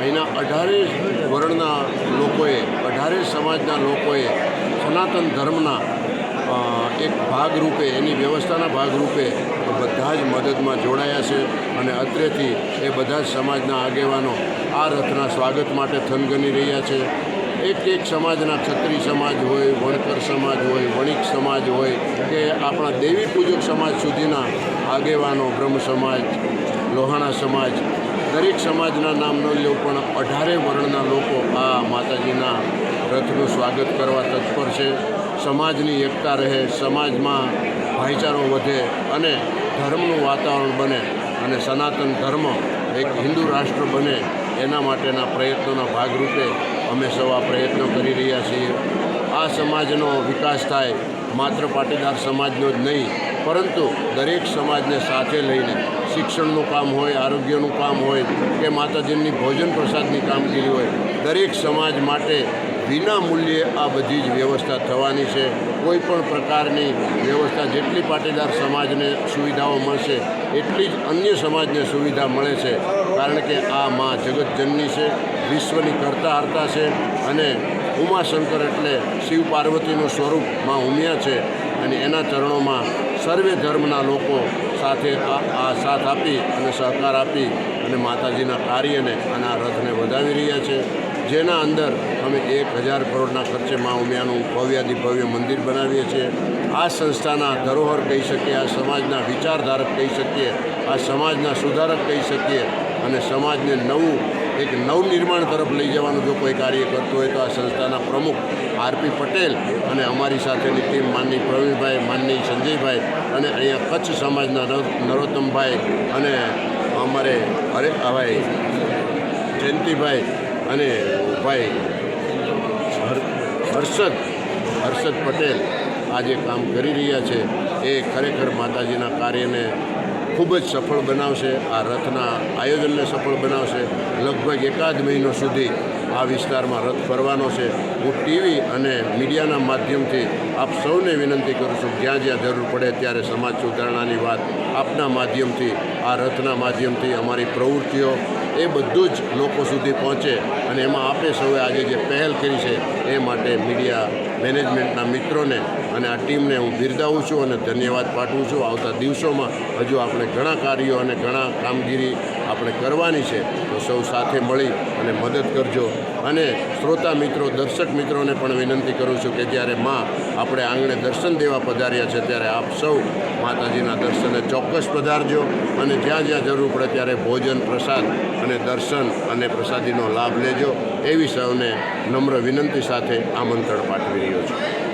અહીંના 18 વર્ણના લોકોએ 18 સમાજના લોકોએ સનાતન ધર્મના એક ભાગરૂપે એની વ્યવસ્થાના ભાગરૂપે બધા જ મદદમાં જોડાયા છે અને અત્રેથી એ બધા જ સમાજના આગેવાનો આ રથના સ્વાગત માટે થનગની રહ્યા છે. એક સમાજના ક્ષત્રિય સમાજ હોય, વણકર સમાજ હોય, વણિક સમાજ હોય કે આપણા દેવી પૂજક સમાજ સુધીના આગેવાનો, બ્રહ્મ સમાજ, લોહાણા સમાજ, દરેક સમાજના નામ ન લેવું પણ 18 વર્ણના લોકો આ માતાજીના રથનું સ્વાગત કરવા તત્પર છે. સમાજની એકતા રહે, સમાજમાં ભાઈચારો વધે અને ધર્મનું વાતાવરણ બને અને સનાતન ધર્મ એક હિન્દુ રાષ્ટ્ર બને એના માટેના પ્રયત્નોના ભાગરૂપે અમે સૌ આ પ્રયત્નો કરી રહ્યા છીએ. આ સમાજનો વિકાસ થાય માત્ર પાટીદાર સમાજનો જ નહીં પરંતુ દરેક સમાજને સાથે લઈને શિક્ષણનું કામ હોય, આરોગ્યનું કામ હોય કે માતાજીની ભોજન પ્રસાદની કામગીરી હોય, દરેક સમાજ માટે વિના મૂલ્યે આ બધી જ વ્યવસ્થા થવાની છે. કોઈ પણ પ્રકારની વ્યવસ્થા જેટલી પાટીદાર સમાજને સુવિધાઓ મળશે એટલી જ અન્ય સમાજને સુવિધા મળે છે. કારણ કે આ મા જગતજનની છે, વિશ્વની કરતા હરતા છે અને ઉમાશંકર એટલે શિવ પાર્વતીનું સ્વરૂપ માં ઉમિયા છે અને એના ચરણોમાં સર્વે ધર્મના લોકો સાથે આ સાથ આપી અને સહકાર આપી અને માતાજીના કાર્યને અને આ રથને વધાવી રહ્યા છે. જેના અંદર અમે 1000 કરોડના ખર્ચે મા ઉમિયાનું ભવ્યાદિ ભવ્ય મંદિર બનાવીએ છીએ. આ સંસ્થાના ધરોહર કહી શકીએ, આ સમાજના વિચારધારક કહી શકીએ, આ સમાજના સુધારક કહી શકીએ અને સમાજને એક નવનિર્માણ તરફ લઈ જવાનું જો કોઈ કાર્ય કરતું હોય તો આ સંસ્થાના પ્રમુખ આરપી પટેલ અને અમારી સાથેની ટીમ માનની પ્રવીણભાઈ, માનની સંજયભાઈ અને અહીંયા કચ્છ સમાજના નરોત્તમભાઈ અને અમારે ભાઈ જયંતિભાઈ અને ભાઈ હર્ષદ પટેલ આ જે કામ કરી રહ્યા છે એ ખરેખર માતાજીના કાર્યને ખૂબ જ સફળ બનાવશે. આ રથના આયોજનને સફળ બનાવશે. લગભગ 1 મહિનો સુધી આ વિસ્તારમાં રથ ફરવાનો છે. હું ટીવી અને મીડિયાના માધ્યમથી આપ સૌને વિનંતી કરું છું, જ્યાં જ્યાં જરૂર પડે ત્યારે સમાજ સુધારણાની વાત આપના માધ્યમથી, આ રથના માધ્યમથી અમારી પ્રવૃત્તિઓ એ બધું જ લોકો સુધી પહોંચે અને એમાં આપે સૌએ આજે જે પહેલ કરી છે એ માટે મીડિયા મેનેજમેન્ટના મિત્રોને અને આ ટીમને હું બિરદાવું છું અને ધન્યવાદ પાઠવું છું. આવતા દિવસોમાં હજુ આપણે ઘણા કાર્યો અને ઘણા કામગીરી આપણે કરવાની છે તો સૌ સાથે મળી અને મદદ કરજો. અને શ્રોતા મિત્રો, દર્શક મિત્રોને પણ વિનંતી કરું છું કે જ્યારે માં આપણે આંગણે દર્શન દેવા પધાર્યા છે ત્યારે આપ સૌ માતાજીના દર્શને ચોક્કસ પધારજો અને જ્યાં જ્યાં જરૂર પડે ત્યારે ભોજન, પ્રસાદ અને દર્શન અને પ્રસાદીનો લાભ લેજો એવી સૌને નમ્ર વિનંતી સાથે આમંત્રણ પાઠવી રહ્યો છું.